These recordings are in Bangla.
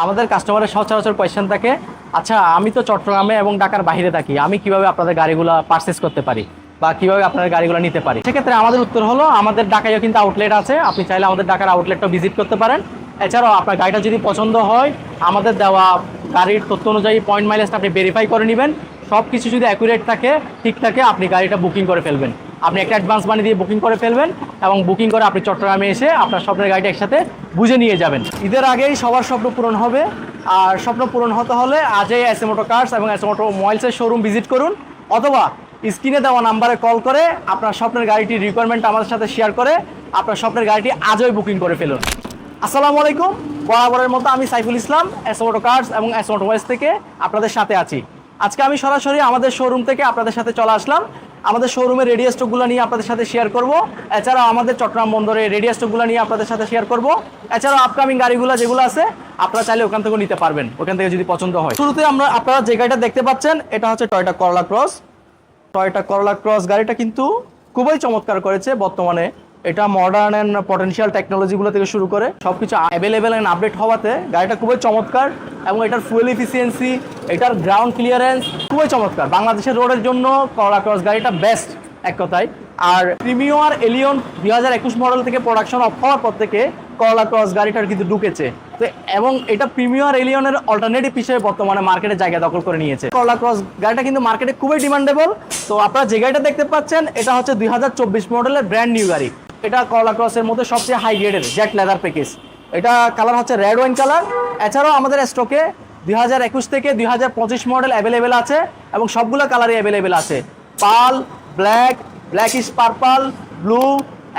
আমাদের কাস্টমারের সচরাচর কোয়েশ্চেন থাকে, আচ্ছা আমি তো চট্টগ্রামে এবং ঢাকার বাইরে থাকি, আমি কিভাবে আপনাদের গাড়িগুলো পারচেস করতে পারি বা কিভাবে আপনাদের গাড়িগুলো নিতে পারি? সেক্ষেত্রে আমাদের উত্তর হলো, আমাদের ঢাকায়ও কিন্তু আউটলেট আছে, আপনি চাইলে আমাদের ঢাকার আউটলেটটা ভিজিট করতে পারেন। এছাড়াও আপনার গাড়িটা যদি পছন্দ হয়, আমাদের দেওয়া গাড়ির তথ্য অনুযায়ী পয়েন্ট মাইলেজটা আপনি ভেরিফাই করে নেবেন। সব কিছু যদি অ্যাকুরেট থাকে, ঠিক থাকে, আপনি গাড়িটা বুকিং করে ফেলবেন। আপনি একটা অ্যাডভান্স মানি দিয়ে বুকিং করে ফেলবেন এবং বুকিং করে আপনি চট্টগ্রামে এসে আপনার স্বপ্নের গাড়িটা একসাথে বুঝে নিয়ে যাবেন। ঈদের আগেই সবার স্বপ্ন পূরণ হবে, আর স্বপ্ন পূরণ হতে হলে আজই এস এম অটোকার্স এবং এস এম অটোমোবাইলসের শোরুম ভিজিট করুন, অথবা স্ক্রিনে দেওয়া নাম্বারে কল করে আপনার স্বপ্নের গাড়িটির রিকোয়ারমেন্ট আমাদের সাথে শেয়ার করে আপনার স্বপ্নের গাড়িটি আজই বুকিং করে ফেলুন। আসসালামু আলাইকুম, বরাবরের মতো আমি সাইফুল ইসলাম, এস এম অটোকার্স এবং এস এম অটোমোবাইলস থেকে আপনাদের সাথে আছি। আজকে আমি সরাসরি আমাদের শোরুম থেকে আপনাদের সাথে চলে আসলাম। আমাদের শোরুমের রেডিও স্টকগুলো নিয়ে আপনাদের সাথে শেয়ার করব। এছাড়াও আমাদের চট্টগ্রাম বন্দরে রেডিও স্টকগুলো নিয়ে আপনাদের সাথে শেয়ার করব। এছাড়াও আপকামিং গাড়িগুলো যেগুলো আছে আপনারা চাইলে ওখান থেকে নিতে পারবেন, ওখান থেকে যদি পছন্দ হয়। শুরুতে আপনারা যে গাড়িটা দেখতে পাচ্ছেন, এটা হচ্ছে টয়োটা করোলা ক্রস। টয়োটা করোলা ক্রস গাড়িটা কিন্তু খুবই চমৎকার করেছে। বর্তমানে এটা মডার্ন অ্যান্ড পটেনশিয়াল টেকনোলজিগুলো থেকে শুরু করে সবকিছু অ্যাভেলেবেল অ্যান্ড আপডেট হওয়াতে গাড়িটা খুবই চমৎকার, এবং এটার ফুয়েল এফিসিয়েন্সি, এটার গ্রাউন্ড ক্লিয়ারেন্স খুবই চমৎকার। বাংলাদেশের রোডের জন্য করোলা ক্রস গাড়িটা বেস্ট এক কথায়। আর প্রিমিয়ার এলিয়ন 2021 মডেল থেকে প্রোডাকশন অফ হওয়ার পর থেকে করোলা ক্রস গাড়িটার কিন্তু ঢুকেছে তো, এবং এটা প্রিমিয়ার এলিয়নের অল্টারনেটিভ হিসেবে বর্তমানে মার্কেটে জায়গা দখল করে নিয়েছে। করোলা ক্রস গাড়িটা কিন্তু মার্কেটে খুবই ডিমান্ডেবল। তো আপনারা যে গাড়িটা দেখতে পাচ্ছেন, এটা হচ্ছে 2024 মডেলের ব্র্যান্ড নিউ গাড়ি। এটা করোলা ক্রসের মধ্যে সবচেয়ে হাই গ্রেডের জেট লেদার প্যাকেজ। এটা কালার হচ্ছে রেড ওয়াইন কালার। এছাড়াও আমাদের স্টকে 2021 থেকে 2025 মডেল অ্যাভেলেবেল আছে, এবং সবগুলো কালারই অ্যাভেলেবেল আছে। পাল, ব্ল্যাক, ব্ল্যাকিশ পার্পল, ব্লু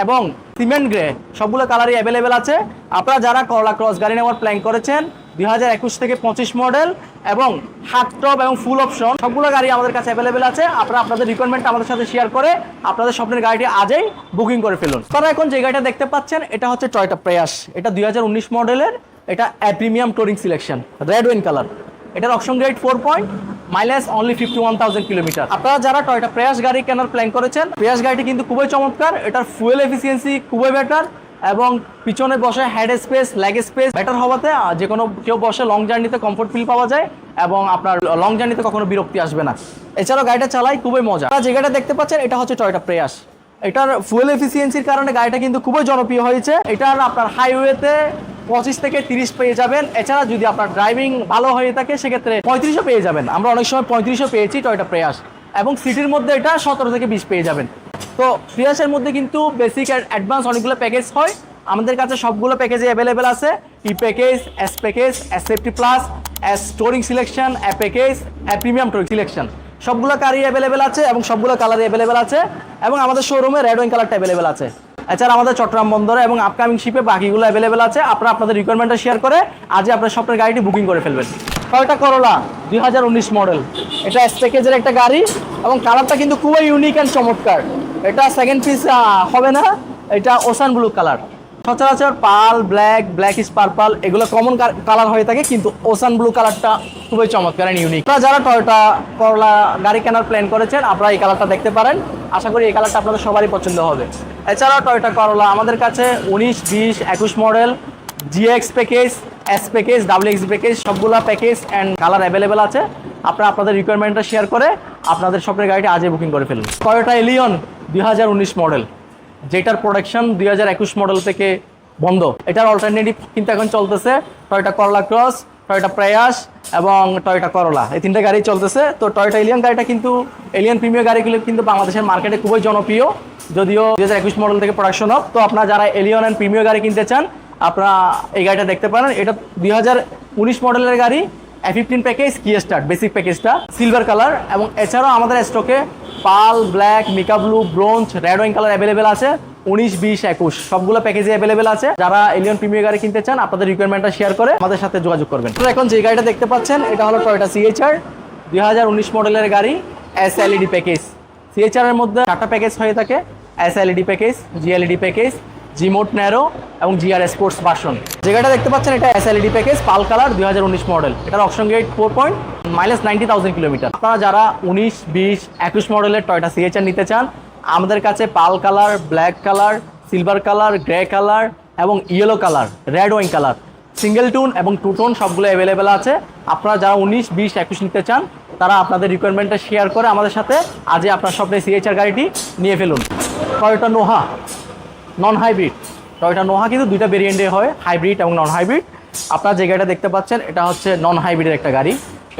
এবং সিমেন্ট গ্রে সবগুলো কালারই অ্যাভেলেবেল আছে। আপনারা যারা করোলা ক্রস গাড়ি নেওয়ার প্ল্যান করেছেন 2021 থেকে 25 মডেল এবং হার্ড টপ এবং ফুল অপশন সবগুলো গাড়ি আমাদের কাছে অ্যাভেলেবেল আছে। আপনারা আপনাদের রিকোয়ারমেন্ট আমাদের সাথে শেয়ার করে আপনাদের স্বপ্নের গাড়িটি আজই বুকিং করে ফেলুন। তারা এখন যে গাড়িটা দেখতে পাচ্ছেন, এটা হচ্ছে টয়োটা প্রেয়াস। এটা 2019 মডেলের, এটা premium touring selection, red wine colour. এটার option grade 4 point, mileage only 51,000 kilometre. আপনারা যারা টয়োটা প্রেয়াস গাড়ি কেনার প্ল্যান করেছেন, প্রেয়াস গাড়িটি কিন্তু খুবই চমৎকার। এটার ফুয়েল এফিসিয়েন্সি খুবই বেটার, এবং পিছনে বসে head space, leg space better হওয়াতে যে কোনো কেউ বসে লং জার্নিতে কমফোর্ট ফিল পাওয়া যায়, এবং আপনার লং জার্নিতে কখনো বিরক্তি আসবে না। এছাড়াও গাড়িটা চালাই খুবই মজা। যে গাড়িটা দেখতে পাচ্ছেন, এটা হচ্ছে টয়োটা প্রেয়াস। এটার ফুয়েল এফিসিয়েন্সির কারণে গাড়িটা কিন্তু খুবই জনপ্রিয় হয়েছে। এটার আপনার হাইওয়েতে 25 থেকে 30 পেয়ে যাবেন। এছাড়া যদি আপনার ড্রাইভিং ভালো হয়ে থাকে সেক্ষেত্রে 35ও পেয়ে যাবেন। আমরা অনেক সময় 35ও পেয়েছি টয়োটা প্রেয়াস, এবং সিটির মধ্যে এটা 17 থেকে 20 পেয়ে যাবেন। তো প্রেয়াসের মধ্যে কিন্তু বেসিক অ্যাডভান্স অনেকগুলো প্যাকেজ হয়, আমাদের কাছে সবগুলো প্যাকেজে অ্যাভেলেবেল আছে। E package, S package, S safety plus, S touring selection, A package, A premium touring selection সবগুলো গাড়ি অ্যাভেলেবেল আছে, এবং সবগুলো কালারই অ্যাভেলেবেল আছে, এবং আমাদের শোরুমে রেড ওয়াইন কালারটা অ্যাভেলেবেল আছে। এছাড়া আমাদের চট্টগ্রাম বন্দরে এবং আপকামিং শিপে বাকিগুলো অ্যাভেলেবেল আছে। আপনারা আপনাদের রিকোয়ারমেন্টটা শেয়ার করে আজই আপনার স্বপ্নের গাড়িটি বুকিং করে ফেলবেন। টয়োটা করোলা 2019 মডেল, এটা এস প্যাকেজের একটা গাড়ি, এবং কালারটা কিন্তু খুবই ইউনিক অ্যান্ড চমৎকার। এটা সেকেন্ড পিস হবে না, এটা ওশান ব্লু কালার। সচরাচর পাল, ব্ল্যাক, ব্ল্যাকিশ পার্পল এগুলো কমন কালার হয়ে থাকে, কিন্তু ওশান ব্লু কালারটা খুবই চমৎকার অ্যান্ড ইউনিক। আপনারা যারা টয়োটা করোলা গাড়ি কেনার প্ল্যান করেছেন, আপনারা এই কালারটা দেখতে পারেন। আশা করি এই কালারটা আপনাদের সবারই পছন্দ হবে। এছাড়াও টয়োটা করোলা আমাদের কাছে 19, 20, 21 model, GX package, S package, WX package সবগুলো প্যাকেজ অ্যান্ড কালার অ্যাভেলেবেল আছে। আপনারা আপনাদের রিকোয়ারমেন্টটা শেয়ার করে আপনাদের স্বপ্নের গাড়িটি আজই বুকিং করে ফেলুন। টয়োটা এলিয়ন 2019 মডেল, যেটার প্রোডাকশন 2021 মডেল থেকে বন্ধ। এটার অল্টারনেটিভ কিন্তু এখন চলতেছে টয়োটা করোলা ক্রস, টয়োটা প্রেয়াস এবং টয়োটা করোলা, এই তিনটা গাড়ি চলতেছে। তো টয়োটা এলিয়ন গাড়িটা কিন্তু, এলিয়ন প্রিমিয়ার গাড়িগুলো কিন্তু বাংলাদেশের মার্কেটে খুবই জনপ্রিয়, যদিও 2021 মডেল থেকে প্রোডাকশন হোক। তো আপনারা যারা এলিয়ন অ্যান্ড প্রিমিয়ার গাড়ি কিনতে চান, আপনারা এই গাড়িটা দেখতে পারেন। এটা 2019 মডেলের গাড়ি, A15 package, key start basic প্যাকেজটা সিলভার কালার। এবং এছাড়াও আমাদের স্টকে pearl, black, mica blue, bronze, red wine colour available আছে। 19, 20, 21 সবগুলো প্যাকেজে অ্যাভেলেবেল আছে। যারা এলিয়ন প্রিমিয়ার গাড়ি কিনতে চান, আপনাদের রিকোয়ারমেন্টটা শেয়ার করে আমাদের সাথে যোগাযোগ করবেন। তো এখন যে গাড়িটা দেখতে পাচ্ছেন, এটা হলো টয়োটা সিএইচআর 2019 মডেলের গাড়ি, এস এলইডি প্যাকেজ। সিএইচআর এর মধ্যে 4টা প্যাকেজ হয়ে থাকে, এস এলইডি প্যাকেজ, জিএলইডি প্যাকেজ, জি মোড ন্যারো এবং জিআর স্পোর্টস ভার্সন। যে গাড়িটা দেখতে পাচ্ছেন, এটা এস এলইডি প্যাকেজ, পাল কালার, 2019 মডেল। এটার option grade 4 point, mileage 90,000 kilometre. আপনারা যারা 19, 20, 21 মডেলের টয়োটা সিএইচআর নিতে চান, আমাদের কাছে pearl colour, black colour, silver colour, grey colour এবং yellow colour, red wine colour single tone এবং টু টোন সবগুলো অ্যাভেলেবেল আছে। আপনারা যারা 19, 20, 21 নিতে চান তারা আপনাদের রিকোয়ারমেন্টটা শেয়ার করে আমাদের সাথে আজই আপনার স্বপ্নের সিএইচআর গাড়িটি নিয়ে ফেলুন। Toyota Noha non hybrid. Toyota Noha কিন্তু দুইটা ভেরিয়েন্টে হয়, হাইব্রিড এবং নন হাইব্রিড। আপনারা যে গাড়িটা দেখতে পাচ্ছেন এটা হচ্ছে নন হাইব্রিডের একটা গাড়ি।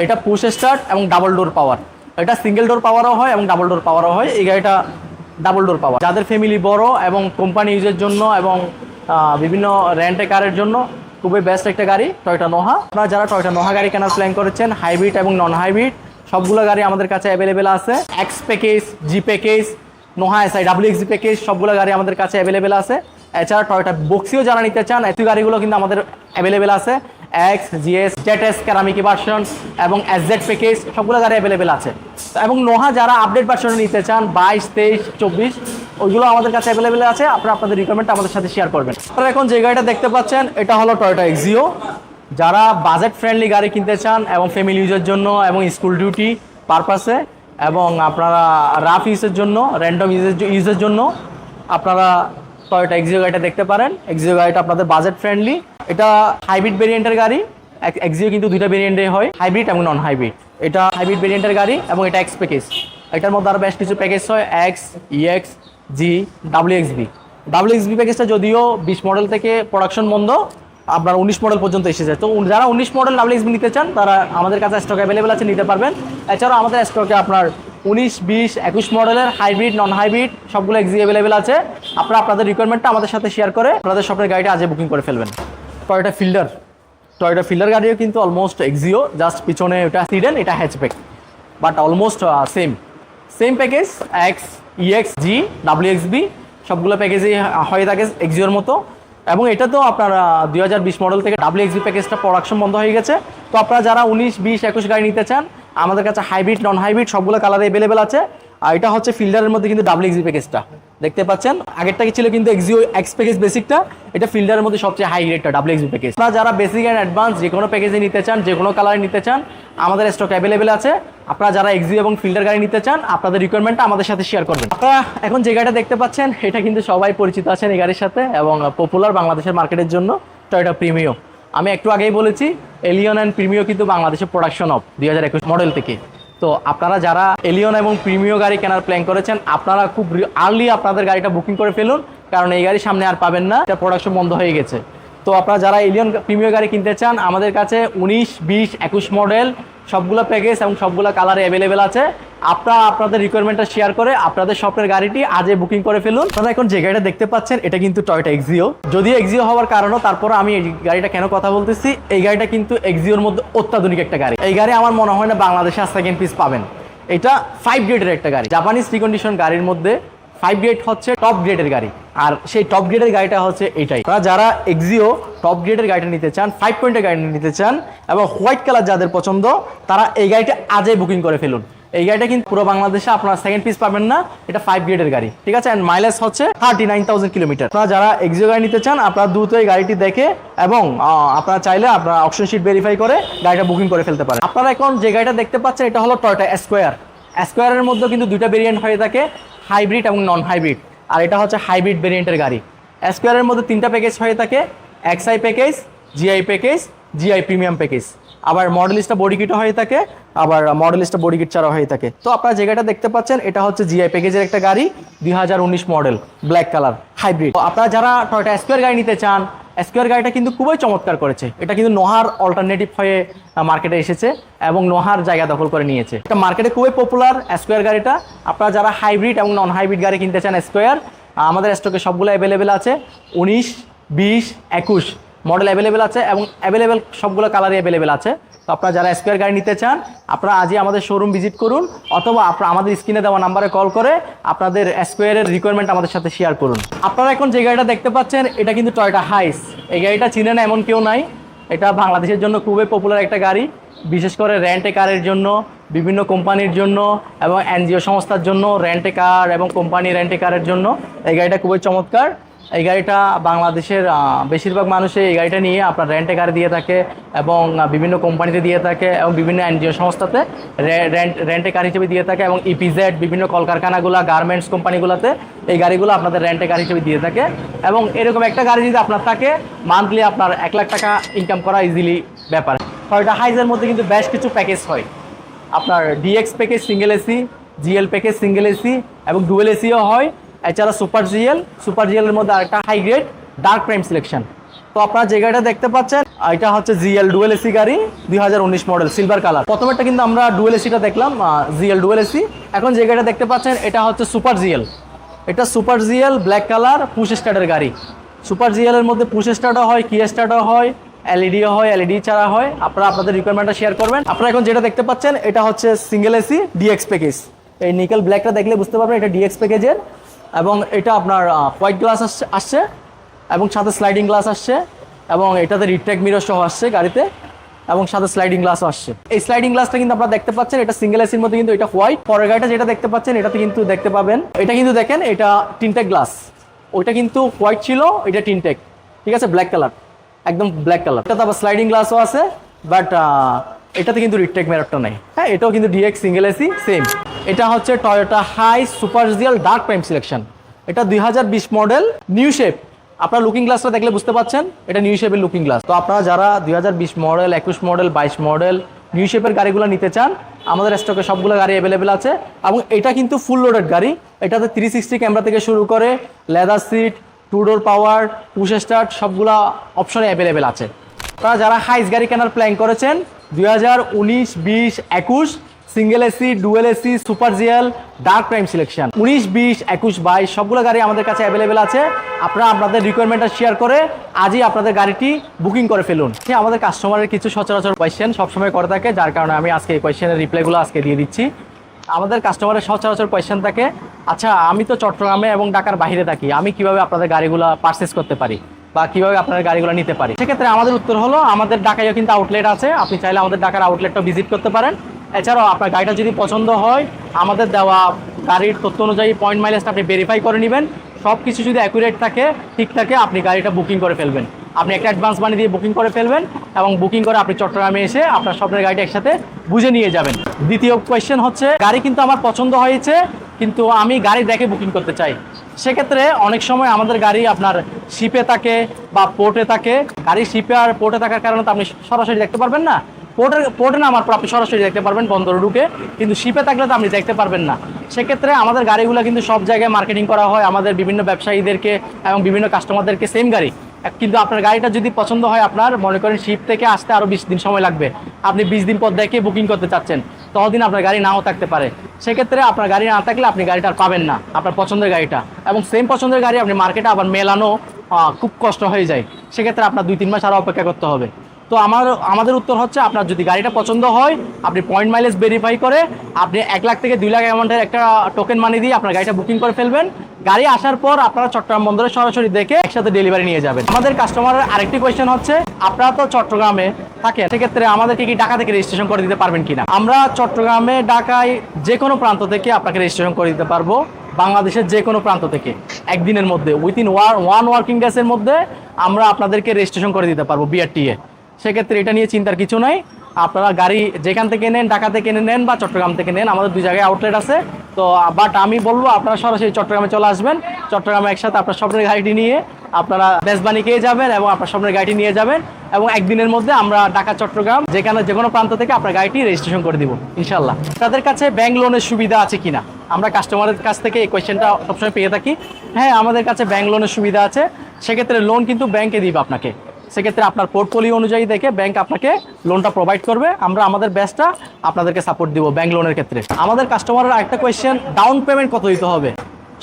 এটা পুশ স্টার্ট এবং ডাবল ডোর পাওয়ার। এটা সিঙ্গেল ডোর পাওয়ারও হয় এবং ডাবল ডোর পাওয়ারও হয়। এই গাড়িটা ডাবল ডোর পাওয়ার। যাদের ফ্যামিলি বড় এবং কোম্পানি ইউজের জন্য এবং বিভিন্ন রেন্টে কারের জন্য খুবই বেস্ট একটা গাড়ি টয়োটা নোহা। আপনারা যারা টয়োটা নোহা গাড়ি কেনার প্ল্যান করেছেন, হাইব্রিড এবং নন হাইব্রিড সবগুলো গাড়ি আমাদের কাছে অ্যাভেলেবেল আছে। এক্স প্যাকেজ, জি package, Noha SI WXG package সবগুলো গাড়ি আমাদের কাছে অ্যাভেলেবেল আছে। এছাড়া টয়োটা বক্সিও যারা নিতে চান এই গাড়িগুলো কিন্তু আমাদের অ্যাভেলেবেল আছে। এক্স, জিএস, জেটএস, কেরামিকি ভার্সন এবং এসজেড প্যাকেজ সবগুলো গাড়ি অ্যাভেলেবেল আছে। এবং নোহা যারা আপডেট ভার্সনে নিতে চান 22, 23, 24 ওইগুলো আমাদের কাছে অ্যাভেলেবেল আছে। আপনারা আপনাদের রিকোয়ারমেন্ট আমাদের সাথে শেয়ার করবেন। আপনারা এখন যে গাড়িটা দেখতে পাচ্ছেন এটা হলো টয়োটা এক্সিও। যারা বাজেট ফ্রেন্ডলি গাড়ি কিনতে চান এবং ফ্যামিলি ইউজের জন্য এবং স্কুল ডিউটি পারপাসে এবং আপনারা রাফ ইউজের জন্য, র্যান্ডম ইউজের জন্য আপনারা টয়োটা এক্সিও গাড়িটা দেখতে পারেন। এক্সিও গাড়িটা আপনাদের বাজেট ফ্রেন্ডলি। এটা হাইব্রিড ভেরিয়েন্টের গাড়ি। এক্সিও কিন্তু দুইটা ভেরিয়েন্টে হয়, হাইব্রিড এবং নন হাইব্রিড। এটা হাইব্রিড ভেরিয়েন্টের গাড়ি এবং এটা এক্স প্যাকেজ। এটার মধ্যে আরও বেশ কিছু প্যাকেজ হয়, এক্স, ইএক্স, জি, WXB। WXB প্যাকেজটা যদিও 20 মডেল থেকে প্রোডাকশন বন্ধ, আপনার 19 মডেল পর্যন্ত এসেছে। তো যারা 19 মডেল WXB নিতে চান তারা আমাদের কাছে স্টক অ্যাভেলেবেল আছে, নিতে পারবেন। এছাড়াও আমাদের স্টকে আপনার 19, 20, 21 মডেলের হাইব্রিড, নন হাইব্রিড সবগুলো এক্সি অ্যাভেলেবেল আছে। আপনারা আপনাদের রিকোয়ারমেন্টটা আমাদের সাথে শেয়ার করে আপনাদের স্বপ্নের গাড়িটা আজই বুকিং করে ফেলবেন। Toyota fielder. টয়োটা ফিল্ডার গাড়িও কিন্তু অলমোস্ট এক্সিও, জাস্ট পিছনে এটা সিডেন, এটা hatchback, but almost same package. X, EX, G, WXB সবগুলো প্যাকেজই হয়ে থাকে এক্সিওর মতো। এবং এটা তো আপনার 2020 মডেল থেকে WXB প্যাকেজটা প্রোডাকশন বন্ধ হয়ে গেছে। তো আপনারা যারা 19, 20, 21 গাড়ি নিতে চান আমাদের কাছে হাইব্রিড, নন হাইব্রিড সবগুলো কালারে অ্যাভেলেবেল আছে। আর এটা হচ্ছে ফিল্ডারের মধ্যে কিন্তু WXB প্যাকেজটা দেখতে পাচ্ছেন। আগেরটা কি ছিল কিন্তু এক্সিও এক্স প্যাকেজ বেসিকটা, এটা ফিল্ডারের মধ্যে সবচেয়ে হাই রেটটা WXB প্যাকেজ। আপনারা যারা বেসিক অ্যান্ড অ্যাডভান্স যে কোনো প্যাকেজে নিতে চান, যে কোনো কালারে নিতে চান আমাদের স্টক অ্যাভেলেবেল আছে। আপনারা যারা এক্সিও এবং ফিল্ডার গাড়ি নিতে চান আপনাদের রিকোয়ারমেন্টটা আমাদের সাথে শেয়ার করবেন। আপনারা এখন যে গাড়িটা দেখতে পাচ্ছেন এটা কিন্তু সবাই পরিচিত আছেন এই গাড়ির সাথে এবং পপুলার বাংলাদেশের মার্কেটের জন্য টয়োটা প্রিমিও। আমি একটু আগেই বলেছি এলিয়ন অ্যান্ড প্রিমিও কিন্তু বাংলাদেশের প্রোডাকশন অফ 2021 মডেল থেকে। তো আপনারা যারা এলিয়ন এবং প্রিমিও গাড়ি কেনার প্ল্যান করেছেন আপনারা খুব আর্লি আপনাদের গাড়িটা বুকিং করে ফেলুন, কারণ এই গাড়ি সামনে আর পাবেন না, এটা প্রোডাকশন বন্ধ হয়ে গেছে। তো আপনারা যারা এলিয়ন প্রিমিও গাড়ি কিনতে চান আমাদের কাছে 19, 20, 21 মডেল সবগুলো প্যাকেজ এবং সবগুলো কালারে অ্যাভেলেবেল আছে। আপনারা আপনাদের রিকোয়ারমেন্টটা শেয়ার করে আপনাদের স্বপ্নের গাড়িটি আজই বুকিং করে ফেলুন। আপনারা এখন যে গাড়িটা দেখতে পাচ্ছেন এটা কিন্তু টয়োটা এক্সিও। যদিও এক্সিও হওয়ার কারণও তারপর আমি এই গাড়িটা কেন কথা বলতেছি, এই গাড়িটা কিন্তু এক্সিওর মধ্যে অত্যাধুনিক একটা গাড়ি। এই গাড়ি আমার মনে হয় না বাংলাদেশে আর সেকেন্ড পিস পাবেন। এটা 5 গ্রেডের একটা গাড়ি। জাপানিজ রিকন্ডিশন গাড়ির মধ্যে 5 গ্রেড হচ্ছে টপ গ্রেডের গাড়ি, আর সেই টপ গ্রেডের গাড়িটা হচ্ছে এটাই। আপনারা যারা এক্সিও টপ গ্রেডের গাড়িটা নিতে চান, 5 পয়েন্টের গাড়ি নিতে চান এবং হোয়াইট কালার যাদের পছন্দ তারা এই গাড়িটা আজই বুকিং করে ফেলুন। এই গাড়িটা কিন্তু পুরো বাংলাদেশে আপনারা সেকেন্ড পিস পাবেন না, এটা 5 গ্রেডের গাড়ি, ঠিক আছে। অ্যান্ড মাইলেজ হচ্ছে 39,000 কিলোমিটার। আপনারা যারা এক্সিও গাড়ি নিতে চান আপনারা দ্রুত এই গাড়িটি দেখে এবং আপনারা চাইলে আপনারা অপশন শিট ভেরিফাই করে গাড়িটা বুকিং করে ফেলতে পারেন। আপনারা এখন যে গাড়িটা দেখতে পাচ্ছেন এটা হলো টয়োটা স্কোয়ার। স্কোয়ারের মধ্যে কিন্তু দুইটা ভেরিয়েন্ট হয়ে থাকে, হাইব্রিড এবং নন হাইব্রিড। আর এটা হচ্ছে হাইব্রিড ভেরিয়েন্টের গাড়ি। স্কোয়ারের মধ্যে 3টা প্যাকেজ হয়ে থাকে, XI package, GI package, GI premium package. আবার মডেলিস্টটা বডি কিটও হয়ে থাকে, আবার মডেলিস্টটা বডি কিট ছাড়াও হয়ে থাকে। তো আপনারা যে গাড়িটা দেখতে পাচ্ছেন এটা হচ্ছে জিআই প্যাকেজের একটা গাড়ি, 2019 মডেল, ব্ল্যাক কালার, হাইব্রিড। আপনারা যারা টয়োটা স্কোয়ার গাড়ি নিতে চান, স্কোয়ার গাড়িটা কিন্তু খুবই চমৎকার করেছে। এটা কিন্তু নোহার অল্টারনেটিভ হয়ে মার্কেটে এসেছে এবং নোহার জায়গা দখল করে নিয়েছে। এটা মার্কেটে খুবই পপুলার স্কোয়ার গাড়িটা। আপনারা যারা হাইব্রিড এবং নন হাইব্রিড গাড়ি কিনতে চান স্কোয়ার, আমাদের স্টকে সবগুলো অ্যাভেলেবেল আছে। 19, 20, 21 মডেল অ্যাভেলেবেল আছে এবং অ্যাভেলেবেল সবগুলো কালারই অ্যাভেলেবেল আছে। তো আপনারা যারা স্কোয়ার গাড়ি নিতে চান আপনারা আজই আমাদের শোরুম ভিজিট করুন, অথবা আপনারা আমাদের স্ক্রিনে দেওয়া নাম্বারে কল করে আপনাদের স্কোয়ারের রিকোয়ারমেন্ট আমাদের সাথে শেয়ার করুন। আপনারা এখন যে গাড়িটা দেখতে পাচ্ছেন এটা কিন্তু টয়োটা হাইস। এই গাড়িটা চিনে না এমন কেউ নাই। এটা বাংলাদেশের জন্য খুবই পপুলার একটা গাড়ি, বিশেষ করে রেন্টে কারের জন্য, বিভিন্ন কোম্পানির জন্য এবং এনজিও সংস্থার জন্য রেন্টে কার এবং কোম্পানি রেন্টে কারের জন্য এই গাড়িটা খুবই চমৎকার। এই গাড়িটা বাংলাদেশের বেশিরভাগ মানুষই এই গাড়িটা নিয়ে আপনার রেন্টে গাড়ি দিয়ে থাকে এবং বিভিন্ন কোম্পানিতে দিয়ে থাকে এবং বিভিন্ন এনজিও সংস্থাতে রেন্টে গাড়ি হিসেবে দিয়ে থাকে এবং ইপিজেড বিভিন্ন কলকারখানাগুলো গার্মেন্টস কোম্পানিগুলোতে এই গাড়িগুলো আপনাদের রেন্টে গাড়ি হিসেবে দিয়ে থাকে এবং এরকম একটা গাড়ি যদি আপনার থাকে মান্থলি আপনার 1 লাখ টাকা ইনকাম করা ইজিলি ব্যাপার। ছয়টা হাইজের মধ্যে কিন্তু বেশ কিছু প্যাকেজ হয়, আপনার DX package single AC, GL package single AC এবং ডুয়েল এসিও হয়। এছাড়া সুপার জিএলের মধ্যে আরেকটা high grade dark prime selection. তো আপনারা যে গাড়িটা দেখতে পাচ্ছেন এটা হচ্ছে জিএল ডুয়েল এসি গাড়ি 2019 মডেল সিলভার কালার। প্রথমেরটা কিন্তু আমরা ডুয়েল এসিটা দেখলাম, জিএল ডুয়েল এসি। এখন যে গাড়িটা দেখতে পাচ্ছেন এটা হচ্ছে সুপার জিএল। এটা super GL black colour push স্টার্টের গাড়ি। সুপার জিএল এর মধ্যে পুশ স্টার্টও হয়, কি স্টার্টও হয়, এলইডিও হয়, এলইডি ছাড়া হয়। আপনারা আপনাদের রিকোয়ারমেন্টটা শেয়ার করবেন। আপনারা এখন যেটা দেখতে পাচ্ছেন এটা হচ্ছে সিঙ্গেল এসি ডিএক্স প্যাকেজ। এই নিকেল ব্ল্যাকটা দেখলে বুঝতে পারবেন এটা ডিএক্স প্যাকেজের এবং এটা আপনার হোয়াইট গ্লাস আসছে এবং সাথে স্লাইডিং গ্লাস আসছে এবং এটাতে রিট্র্যাক্ট মিরর সহ আসছে গাড়িতে এবং সাথে স্লাইডিং গ্লাসও আসছে। এই স্লাইডিং গ্লাসটা কিন্তু আপনারা দেখতে পাচ্ছেন এটা সিঙ্গেল এসির মধ্যে কিন্তু এটা হোয়াইট। পরের গাড়িটা যেটা দেখতে পাচ্ছেন এটাতে কিন্তু দেখতে পাবেন এটা কিন্তু দেখেন এটা টিনটেক গ্লাস, ওইটা কিন্তু হোয়াইট ছিল, এটা টিনটেক, ঠিক আছে, ব্ল্যাক কালার, একদম ব্ল্যাক কালার। এটাতে আবার স্লাইডিং গ্লাসও আছে বাট এটাতে কিন্তু রিট্র্যাক্ট মিররটা নাই। হ্যাঁ, এটাও কিন্তু ডিএক্স সিঙ্গেল এসি সেম। এটা হচ্ছে Toyota high super GL dark prime selection. এটা 2020 মডেল নিউ শেপ। আপনারা লুকিং গ্লাসটা দেখলে বুঝতে পাচ্ছেন এটা নিউ শেপের লুকিং গ্লাস। তো আপনারা যারা 2020 মডেল, 21 মডেল, 22 মডেল নিউ শেপের গাড়িগুলো নিতে চান আমাদের স্টকে সবগুলো গাড়ি অ্যাভেলেবেল আছে এবং এটা কিন্তু ফুল লোডেড গাড়ি। এটাতে 360 ক্যামেরা থেকে শুরু করে লেদার সিট, 2 ডোর পাওয়ার, পুশ স্টার্ট সবগুলা অপশনে অ্যাভেলেবেল আছে। আপনারা যারা হাইস গাড়ি কেনার প্ল্যান করেছেন 2019, 20, 21 single AC, dual AC, super GL, dark prime selection 19, 20, 21, 22 সবগুলো গাড়ি আমাদের কাছে অ্যাভেলেবেল আছে। আপনারা আপনাদের রিকোয়ারমেন্টটা শেয়ার করে আজই আপনাদের গাড়িটি বুকিং করে ফেলুন। আমাদের কাস্টমারের কিছু সচরাচর কোয়েশ্চেন সবসময় করে থাকে, যার কারণে আমি আজকে এই কোয়েশ্চেনের রিপ্লাইগুলো আজকে দিয়ে দিচ্ছি। আমাদের কাস্টমারের সচরাচর কোয়েশ্চেন থাকে, আচ্ছা আমি তো চট্টগ্রামে এবং ঢাকার বাইরে থাকি, আমি কিভাবে আপনাদের গাড়িগুলো পারচেস করতে পারি বা কিভাবে আপনার গাড়িগুলো নিতে পারি? সেক্ষেত্রে আমাদের উত্তর হলো আমাদের ঢাকায়ও কিন্তু আউটলেট আছে, আপনি চাইলে আমাদের ঢাকার আউটলেটটা ভিজিট করতে পারেন। এছাড়াও আপনার গাড়িটা যদি পছন্দ হয় আমাদের দেওয়া গাড়ির তথ্য অনুযায়ী পয়েন্ট মাইলেজটা আপনি ভেরিফাই করে নেবেন। সব কিছু যদি অ্যাকুরেট থাকে, ঠিক থাকে, আপনি গাড়িটা বুকিং করে ফেলবেন। আপনি একটা অ্যাডভান্স মানি দিয়ে বুকিং করে ফেলবেন এবং বুকিং করে আপনি চট্টগ্রামে এসে আপনার স্বপ্নের গাড়িটা একসাথে বুঝে নিয়ে যাবেন। দ্বিতীয় কোয়েশ্চেন হচ্ছে গাড়ি কিন্তু আমার পছন্দ হয়েছে কিন্তু আমি গাড়ি দেখে বুকিং করতে চাই। সেক্ষেত্রে অনেক সময় আমাদের গাড়ি আপনার শিপে থাকে বা পোর্টে থাকে। গাড়ি শিপে আর পোর্টে থাকার কারণে তো আপনি সরাসরি দেখতে পারবেন না। পোর্টে নামার পর আপনি সরাসরি দেখতে পারবেন বন্দরে ঢুকে, কিন্তু শিপে থাকলে তো আপনি দেখতে পারবেন না। সেক্ষেত্রে আমাদের গাড়িগুলো কিন্তু সব জায়গায় মার্কেটিং করা হয় আমাদের বিভিন্ন ব্যবসায়ীদেরকে এবং বিভিন্ন কাস্টমারদেরকে সেম গাড়ি। কিন্তু আপনার গাড়িটা যদি পছন্দ হয়, আপনার মনে করেন শিপ থেকে আসতে আরও 20 দিন সময় লাগবে, আপনি 20 দিন পর দেখে বুকিং করতে চাচ্ছেন, ততদিন আপনার গাড়ি নাও থাকতে পারে। সেক্ষেত্রে আপনার গাড়ি না থাকলে আপনি গাড়িটা আর পাবেন না, আপনার পছন্দের গাড়িটা। এবং সেম পছন্দের গাড়ি আপনি মার্কেটে আবার মেলানো খুব কষ্ট হয়ে যায়। সেক্ষেত্রে আপনার 2-3 মাস আরও অপেক্ষা করতে হবে। তো আমাদের উত্তর হচ্ছে আপনার যদি গাড়িটা পছন্দ হয় আপনি পয়েন্ট মাইলেজ ভেরিফাই করে আপনি 1 লাখ থেকে 2 লাখ অ্যামাউন্টের একটা টোকেন মানি দিয়ে আপনার গাড়িটা বুকিং করে ফেলবেন। গাড়ি আসার পর আপনারা চট্টগ্রাম বন্দরে সরাসরি দেখে একসাথে ডেলিভারি নিয়ে যাবেন। আমাদের কাস্টমারের আরেকটি কোয়েশ্চেন হচ্ছে আপনারা তো চট্টগ্রামে থাকেন, সেক্ষেত্রে আমাদেরকে কি ঢাকা থেকে রেজিস্ট্রেশন করে দিতে পারবেন কিনা? আমরা চট্টগ্রামে, ঢাকায় যে কোনো প্রান্ত থেকে আপনাকে রেজিস্ট্রেশন করে দিতে পারবো। বাংলাদেশের যে কোনো প্রান্ত থেকে একদিনের মধ্যে উইথিন 1 ওয়ার্কিং ডেজের মধ্যে আমরা আপনাদেরকে রেজিস্ট্রেশন করে দিতে পারবো বিআরটিএ। সেক্ষেত্রে এটা নিয়ে চিন্তার কিছু নাই। আপনারা গাড়ি যেখান থেকে নেন, ঢাকা থেকে নেন বা চট্টগ্রাম থেকে নেন, আমাদের 2 জায়গায় আউটলেট আছে। তো বাট আমি বলবো আপনারা সরাসরি চট্টগ্রামে চলে আসবেন। চট্টগ্রামে একসাথে আপনার স্বপ্নের গাড়িটি নিয়ে আপনারা বেসবানি খেয়ে যাবেন এবং আপনার স্বপ্নের গাড়িটি নিয়ে যাবেন এবং একদিনের মধ্যে আমরা ঢাকা, চট্টগ্রাম যেখানে যে কোনো প্রান্ত থেকে আপনার গাড়িটি রেজিস্ট্রেশন করে দিব ইনশাল্লাহ। তাদের কাছে ব্যাংক লোনের সুবিধা আছে কিনা, আমরা কাস্টমারের কাছ থেকে এই কোয়েশ্চেনটা সবসময় পেয়ে থাকি। হ্যাঁ, আমাদের কাছে ব্যাংক লোনের সুবিধা আছে। সেক্ষেত্রে লোন কিন্তু ব্যাংকে দিবে আপনাকে। সেক্ষেত্রে আপনার পোর্টফোলিও অনুযায়ী দেখে ব্যাংক আপনাকে লোনটা প্রোভাইড করবে। আমরা আমাদের বেস্টটা আপনাদেরকে সাপোর্ট দিব ব্যাংক লোনের ক্ষেত্রে। আমাদের কাস্টমারের আরেকটা কোয়েশ্চেন, ডাউন পেমেন্ট কত দিতে হবে?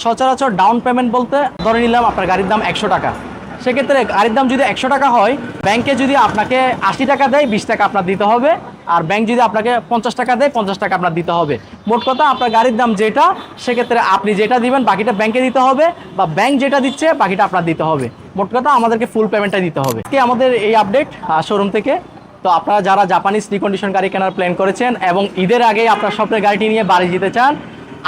সচরাচর ডাউন পেমেন্ট বলতে ধরে নিলাম আপনার গাড়ির দাম 100 টাকা। সেক্ষেত্রে গাড়ির দাম যদি 100 টাকা হয়, ব্যাংকে যদি আপনাকে 80 টাকা দেয় 20 টাকা আপনার দিতে হবে, আর ব্যাংক যদি আপনাকে 50 টাকা দেয় 50 টাকা আপনার দিতে হবে। মোট কথা আপনার গাড়ির দাম যেটা, সেক্ষেত্রে আপনি যেটা দিবেন বাকিটা ব্যাংকে দিতে হবে বা ব্যাংক যেটা দিচ্ছে বাকিটা আপনার দিতে হবে। মোট কথা আমাদেরকে ফুল পেমেন্টটা দিতে হবে। আমাদের এই আপডেট শোরুম থেকে। তো আপনারা যারা জাপানিজ রিকন্ডিশন গাড়ি কেনার প্ল্যান করেছেন এবং ঈদের আগে আপনার স্বপ্নের গাড়িটি নিয়ে বাড়ি যেতে চান,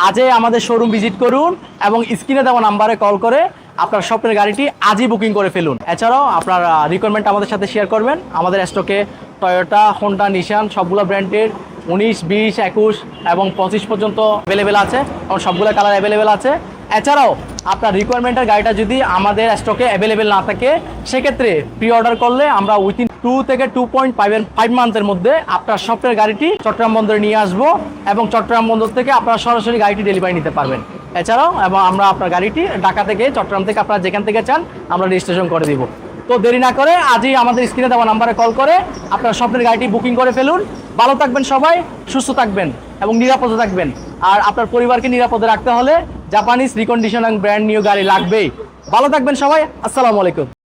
আজই আমাদের শোরুম ভিজিট করুন এবং স্ক্রিনে দেওয়া নাম্বারে কল করে আপনার স্বপ্নের গাড়িটি আজই বুকিং করে ফেলুন। এছাড়াও আপনার রিকোয়ারমেন্ট আমাদের সাথে শেয়ার করবেন। আমাদের স্টকে টয়োটা, হোন্ডা, নিশান সবগুলো ব্র্যান্ডের 19, 20, 21 এবং 25 পর্যন্ত অ্যাভেলেবেল আছে এবং সবগুলো কালার অ্যাভেলেবেল আছে। এছাড়াও আপনার রিকোয়ারমেন্টের গাড়িটা যদি আমাদের স্টকে অ্যাভেলেবেল না থাকে, সেক্ষেত্রে প্রি অর্ডার করলে আমরা উইথিন 2 থেকে 2.5 মান্থের মধ্যে আপনার স্বপ্নের গাড়িটি চট্টগ্রাম বন্দরে নিয়ে আসবো এবং চট্টগ্রাম বন্দর থেকে আপনারা সরাসরি গাড়িটি ডেলিভারি নিতে পারবেন। এছাড়াও এবং আমরা আপনার গাড়িটি ঢাকা থেকে, চট্টগ্রাম থেকে আপনারা যেখান থেকে চান আমরা রেজিস্ট্রেশন করে দিব। তো দেরি না করে আজই আমাদের স্ক্রিনে দেওয়া নাম্বারে কল করে আপনার স্বপ্নের গাড়িটি বুকিং করে ফেলুন। ভালো থাকবেন সবাই, সুস্থ থাকবেন এবং নিরাপদে থাকবেন। আর আপনার পরিবারকে নিরাপদে রাখতে হলে জাপানিজ রিকন্ডিশন এবং ব্র্যান্ড নিউ গাড়ি লাগবেই। ভালো থাকবেন সবাই, আসসালামু আলাইকুম।